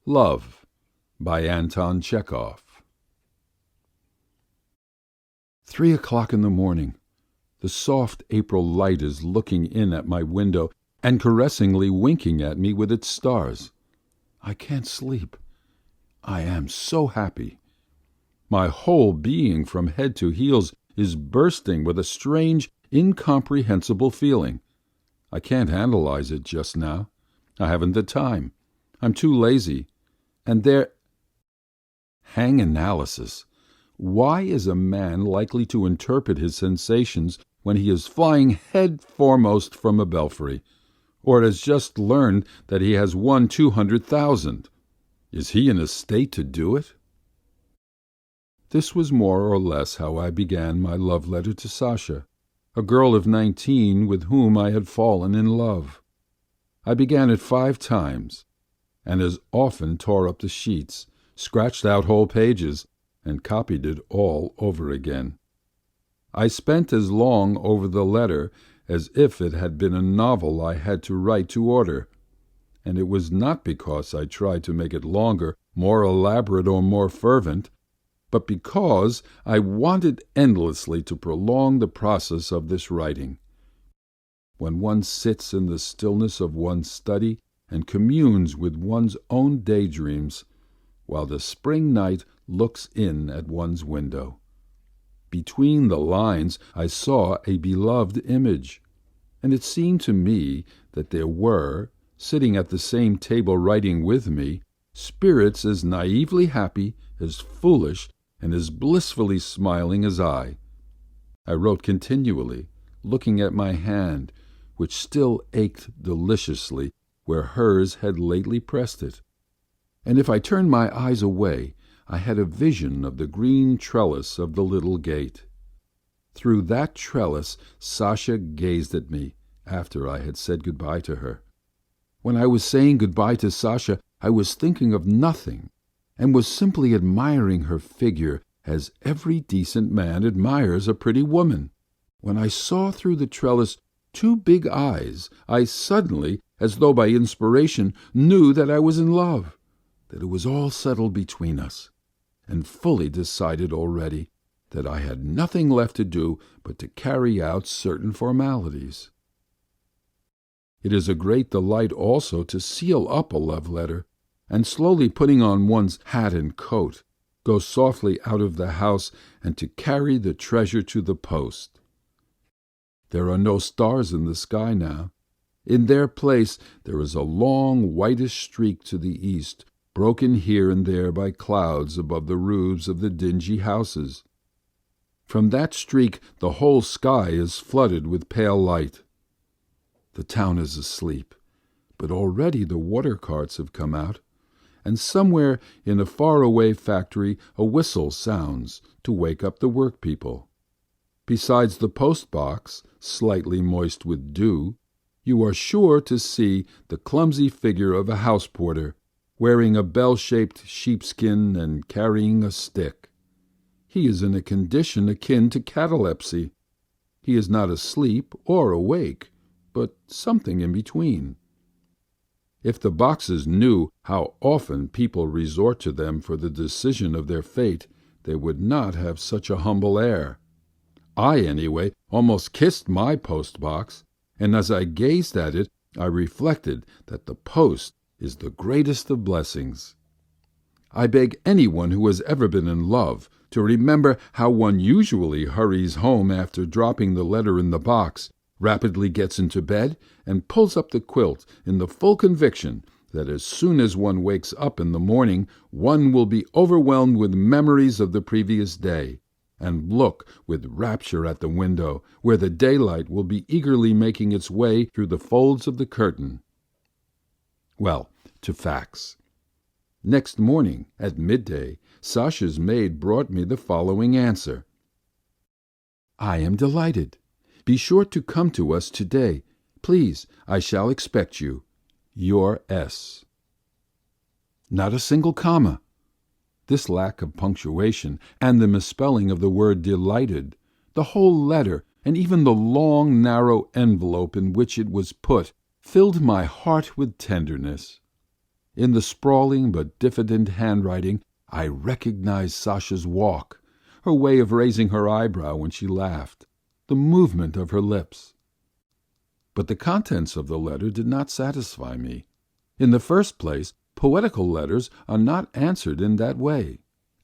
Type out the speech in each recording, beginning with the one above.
Love by Anton Chekhov. 3 o'clock in the morning. The soft April light is looking in at my window and caressingly winking at me with its stars. I can't sleep. I am so happy. My whole being from head to heels is bursting with a strange, incomprehensible feeling. I can't analyze it just now. I haven't the time. I'm too lazy. And hang analysis. Why is a man likely to interpret his sensations when he is flying head foremost from a belfry, or has just learned that he has won 200,000? Is he in a state to do it? This was more or less how I began my love letter to Sasha, a girl of 19 with whom I had fallen in love. I began it 5 times, and as often tore up the sheets, scratched out whole pages, and copied it all over again. I spent as long over the letter as if it had been a novel I had to write to order, and it was not because I tried to make it longer, more elaborate, or more fervent, but because I wanted endlessly to prolong the process of this writing. When one sits in the stillness of one's study and communes with one's own daydreams, while the spring night looks in at one's window. Between the lines I saw a beloved image, and it seemed to me that there were, sitting at the same table writing with me, spirits as naively happy, as foolish, and as blissfully smiling as I. I wrote continually, looking at my hand, which still ached deliciously where hers had lately pressed it. And if I turned my eyes away, I had a vision of the green trellis of the little gate. Through that trellis Sasha gazed at me after I had said good-bye to her. When I was saying good-bye to Sasha, I was thinking of nothing, and was simply admiring her figure as every decent man admires a pretty woman. When I saw through the trellis 2 big eyes, I suddenly, as though by inspiration, knew that I was in love, that it was all settled between us, and fully decided already, that I had nothing left to do but to carry out certain formalities. It is a great delight also to seal up a love letter, and slowly putting on one's hat and coat, go softly out of the house and to carry the treasure to the post. There are no stars in the sky now. In their place there is a long whitish streak to the east, broken here and there by clouds above the roofs of the dingy houses. From that streak the whole sky is flooded with pale light. The town is asleep, but already the water carts have come out, and somewhere in a far-away factory a whistle sounds to wake up the workpeople. Besides the post-box, slightly moist with dew, you are sure to see the clumsy figure of a house-porter, wearing a bell-shaped sheepskin and carrying a stick. He is in a condition akin to catalepsy. He is not asleep or awake, but something in between. If the boxes knew how often people resort to them for the decision of their fate, they would not have such a humble air. I, anyway, almost kissed my post-box, and as I gazed at it, I reflected that the post is the greatest of blessings. I beg anyone who has ever been in love to remember how one usually hurries home after dropping the letter in the box, rapidly gets into bed, and pulls up the quilt in the full conviction that as soon as one wakes up in the morning one will be overwhelmed with memories of the previous day, and look with rapture at the window, where the daylight will be eagerly making its way through the folds of the curtain. Well, to facts. Next morning, at midday, Sasha's maid brought me the following answer. I am delighted. Be sure to come to us today. Please, I shall expect you. Your S. Not a single comma. This lack of punctuation and the misspelling of the word delighted, the whole letter, and even the long, narrow envelope in which it was put, filled my heart with tenderness. In the sprawling but diffident handwriting I recognized Sasha's walk, her way of raising her eyebrow when she laughed, the movement of her lips. But the contents of the letter did not satisfy me. In the first place, poetical letters are not answered in that way,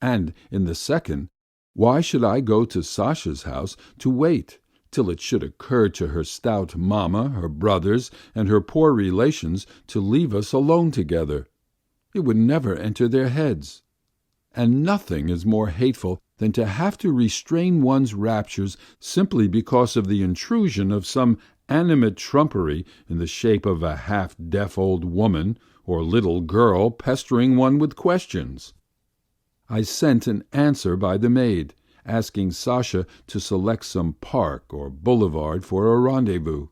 and, in the second, why should I go to Sasha's house to wait till it should occur to her stout mamma, her brothers, and her poor relations to leave us alone together? It would never enter their heads. And nothing is more hateful than to have to restrain one's raptures simply because of the intrusion of some animate trumpery in the shape of a half-deaf old woman or little girl pestering one with questions. I sent an answer by the maid, asking Sasha to select some park or boulevard for a rendezvous.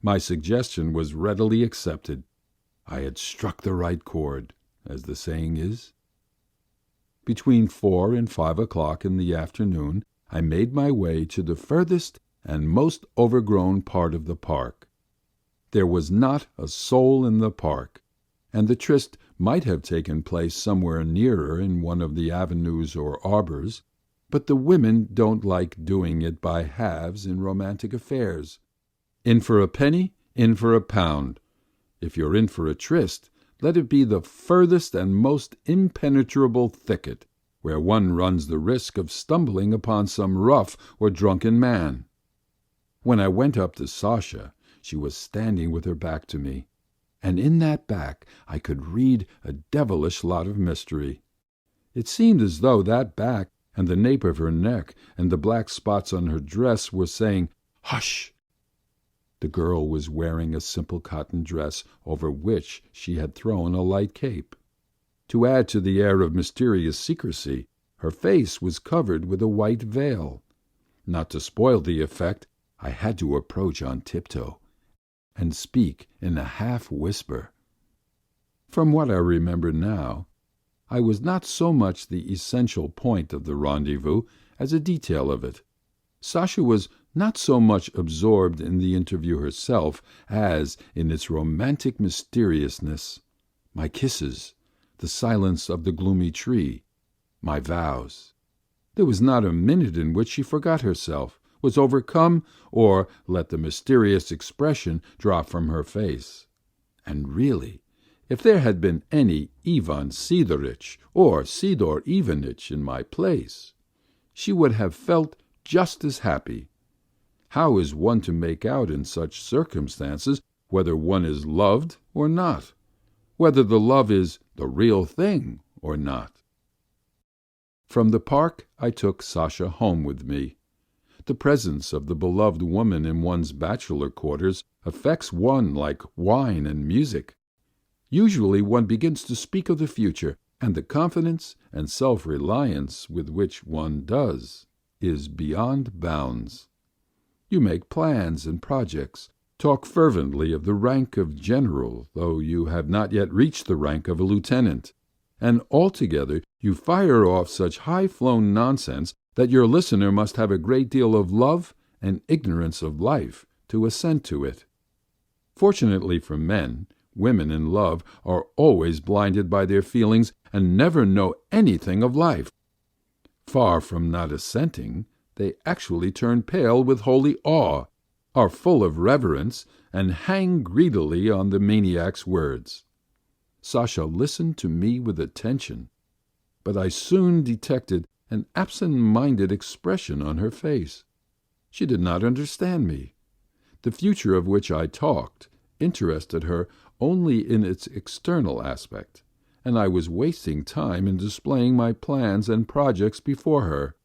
My suggestion was readily accepted. I had struck the right chord, as the saying is. Between 4 and 5 o'clock in the afternoon I made my way to the furthest and most overgrown part of the park. There was not a soul in the park, and the tryst might have taken place somewhere nearer in one of the avenues or arbours, but the women don't like doing it by halves in romantic affairs. In for a penny, in for a pound. If you're in for a tryst, let it be the furthest and most impenetrable thicket, where one runs the risk of stumbling upon some rough or drunken man. When I went up to Sasha, she was standing with her back to me, and in that back I could read a devilish lot of mystery. It seemed as though that back and the nape of her neck and the black spots on her dress were saying, "Hush!" The girl was wearing a simple cotton dress over which she had thrown a light cape. To add to the air of mysterious secrecy, her face was covered with a white veil. Not to spoil the effect, I had to approach on tiptoe and speak in a half-whisper. From what I remember now, I was not so much the essential point of the rendezvous as a detail of it. Sasha was not so much absorbed in the interview herself as in its romantic mysteriousness. My kisses, the silence of the gloomy tree, my vows. There was not a minute in which she forgot herself, was overcome, or let the mysterious expression drop from her face. And really, if there had been any Ivan Sidoritch or Sidor Ivanitch in my place, she would have felt just as happy. How is one to make out in such circumstances whether one is loved or not, whether the love is the real thing or not? From the park I took Sasha home with me. The presence of the beloved woman in one's bachelor quarters affects one like wine and music. Usually one begins to speak of the future, and the confidence and self-reliance with which one does is beyond bounds. You make plans and projects, talk fervently of the rank of general, though you have not yet reached the rank of a lieutenant, and altogether you fire off such high-flown nonsense that your listener must have a great deal of love and ignorance of life to assent to it. Fortunately for men, women in love are always blinded by their feelings and never know anything of life. Far from not assenting, they actually turn pale with holy awe, are full of reverence, and hang greedily on the maniac's words. Sasha listened to me with attention, but I soon detected an absent-minded expression on her face. She did not understand me. The future of which I talked interested her only in its external aspect, and I was wasting time in displaying my plans and projects before her.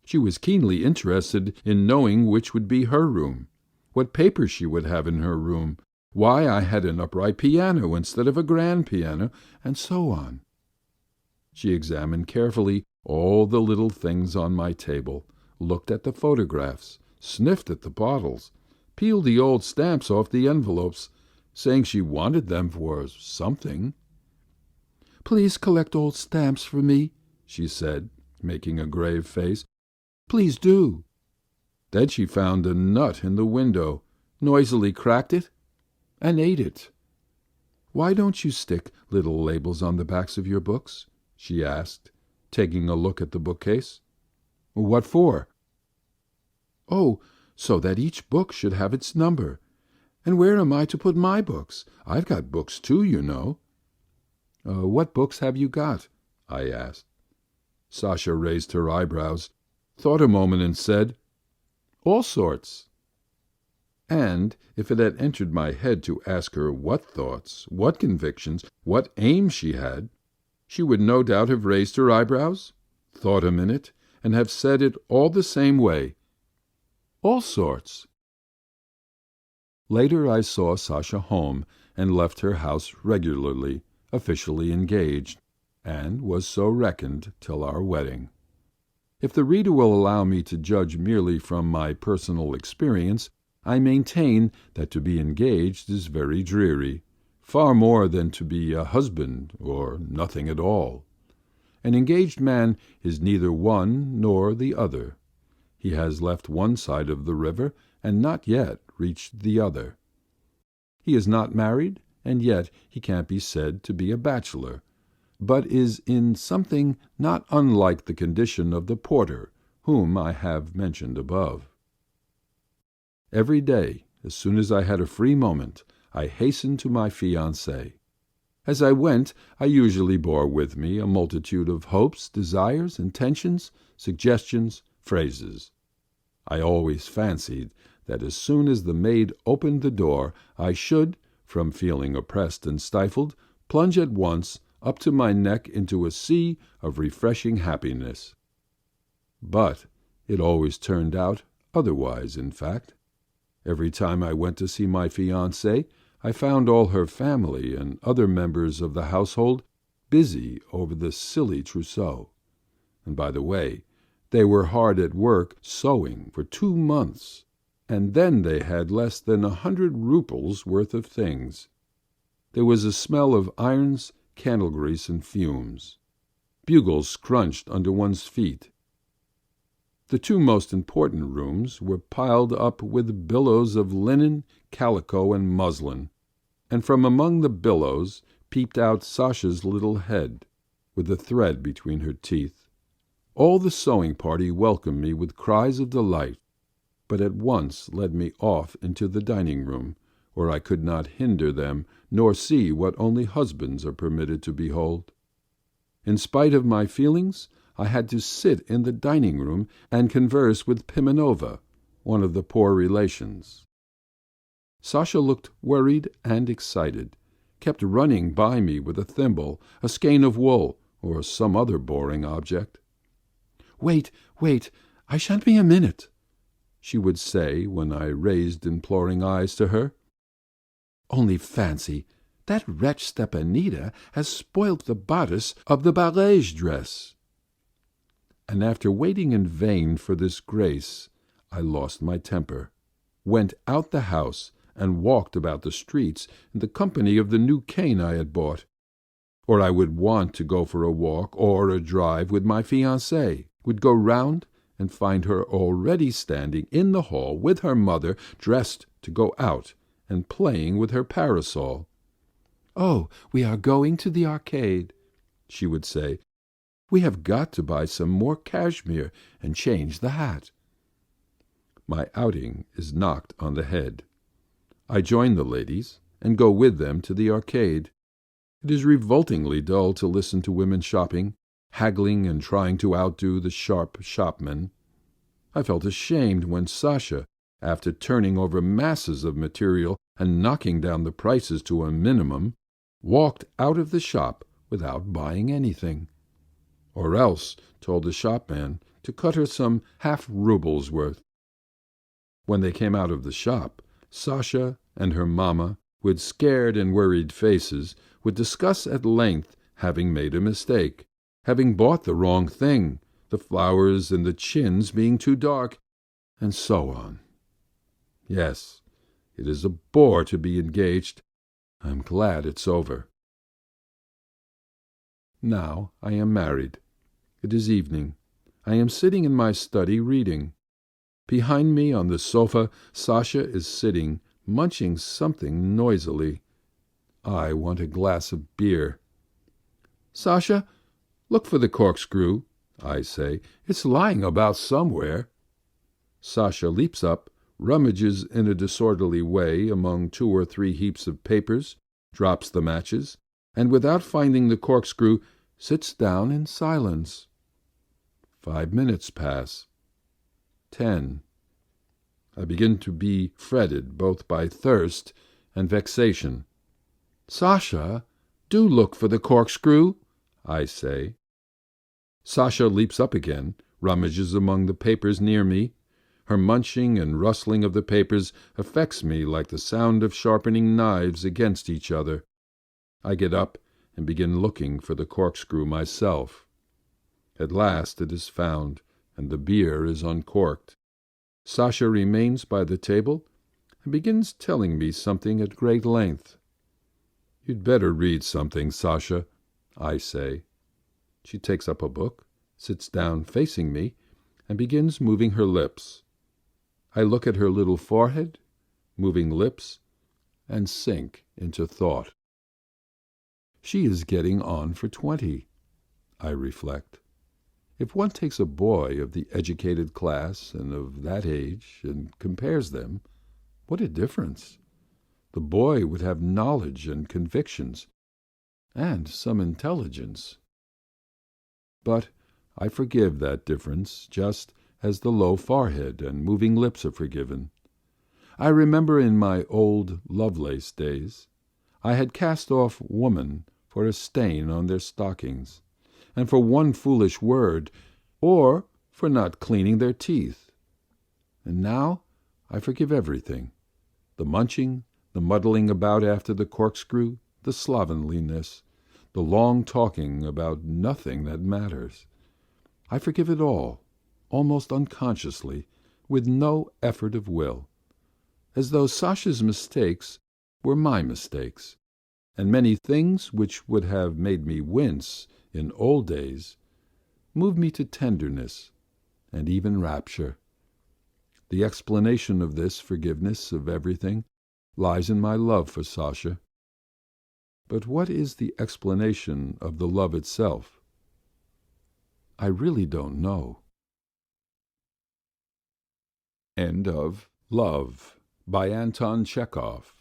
She was keenly interested in knowing which would be her room, what papers she would have in her room, why I had an upright piano instead of a grand piano, and so on. She examined carefully all the little things on my table, looked at the photographs, sniffed at the bottles, peeled the old stamps off the envelopes, saying she wanted them for something. "Please collect old stamps for me," she said, making a grave face. "Please do." Then she found a nut in the window, noisily cracked it, and ate it. "Why don't you stick little labels on the backs of your books?" she asked, taking a look at the bookcase. "What for?" "Oh, so that each book should have its number. And where am I to put my books? I've got books too, you know." "What books have you got?" I asked. Sasha raised her eyebrows, thought a moment, and said, "All sorts." And if it had entered my head to ask her what thoughts, what convictions, what aims she had, she would no doubt have raised her eyebrows, thought a minute, and have said it all the same way, "All sorts." Later I saw Sasha home and left her house regularly, officially engaged, and was so reckoned till our wedding. If the reader will allow me to judge merely from my personal experience, I maintain that to be engaged is very dreary, far more than to be a husband or nothing at all. An engaged man is neither one nor the other. He has left one side of the river and not yet reached the other. He is not married, and yet he can't be said to be a bachelor, but is in something not unlike the condition of the porter whom I have mentioned above. Every day, as soon as I had a free moment, I hastened to my fiancée. As I went, I usually bore with me a multitude of hopes, desires, intentions, suggestions, phrases. I always fancied that as soon as the maid opened the door I should, from feeling oppressed and stifled, plunge at once up to my neck into a sea of refreshing happiness. But it always turned out otherwise, in fact. Every time I went to see my fiancée, I found all her family and other members of the household busy over the silly trousseau. And by the way, they were hard at work sewing for 2 months, and then they had less than 100 roubles worth of things. There was a smell of irons, candle grease, and fumes. Bugles crunched under one's feet. The 2 most important rooms were piled up with billows of linen, calico, and muslin, and from among the billows peeped out Sasha's little head, with a thread between her teeth. All the sewing party welcomed me with cries of delight, but at once led me off into the dining-room, where I could not hinder them nor see what only husbands are permitted to behold. In spite of my feelings, I had to sit in the dining-room and converse with Pimenova, one of the poor relations. Sasha looked worried and excited, kept running by me with a thimble, a skein of wool, or some other boring object. "Wait, I shan't be a minute," she would say when I raised imploring eyes to her. "Only fancy, that wretch Stepanida has spoilt the bodice of the barège dress." And after waiting in vain for this grace, I lost my temper, went out the house, and walked about the streets in the company of the new cane I had bought. Or I would want to go for a walk or a drive with my fiancée, would go round and find her already standing in the hall with her mother, dressed to go out and playing with her parasol. "Oh, we are going to the arcade," she would say. "We have got to buy some more cashmere and change the hat." My outing is knocked on the head. I join the ladies and go with them to the arcade. It is revoltingly dull to listen to women shopping, haggling and trying to outdo the sharp shopmen. I felt ashamed when Sasha, after turning over masses of material and knocking down the prices to a minimum, walked out of the shop without buying anything, or else told the shopman to cut her some half-roubles worth. When they came out of the shop, Sasha and her mamma, with scared and worried faces, would discuss at length having made a mistake, having bought the wrong thing, the flowers and the chins being too dark, and so on. Yes, it is a bore to be engaged. I'm glad it's over. Now I am married. It is evening. I am sitting in my study reading. Behind me on the sofa Sasha is sitting munching something noisily. I want a glass of beer. "Sasha, look for the corkscrew," I say. "It's lying about somewhere." Sasha leaps up, rummages in a disorderly way among 2 or 3 heaps of papers, drops the matches, and without finding the corkscrew sits down in silence. 5 minutes pass. 10. I begin to be fretted both by thirst and vexation. "Sasha, do look for the corkscrew," I say. Sasha leaps up again, rummages among the papers near me. Her munching and rustling of the papers affects me like the sound of sharpening knives against each other. I get up and begin looking for the corkscrew myself. At last it is found, and the beer is uncorked. Sasha remains by the table and begins telling me something at great length. "You'd better read something, Sasha," I say. She takes up a book, sits down facing me, and begins moving her lips. I look at her little forehead, moving lips, and sink into thought. She is getting on for 20, I reflect. If one takes a boy of the educated class and of that age and compares them, what a difference! The boy would have knowledge and convictions, and some intelligence. But I forgive that difference, just as the low forehead and moving lips are forgiven. I remember in my old Lovelace days, I had cast off woman for a stain on their stockings, and for one foolish word, or for not cleaning their teeth. And now I forgive everything, the munching, the muddling about after the corkscrew, the slovenliness, the long talking about nothing that matters. I forgive it all, almost unconsciously, with no effort of will, as though Sasha's mistakes were my mistakes, and many things which would have made me wince in old days move me to tenderness and even rapture. The explanation of this forgiveness of everything lies in my love for Sasha. But what is the explanation of the love itself? I really don't know. End of Love by Anton Chekhov.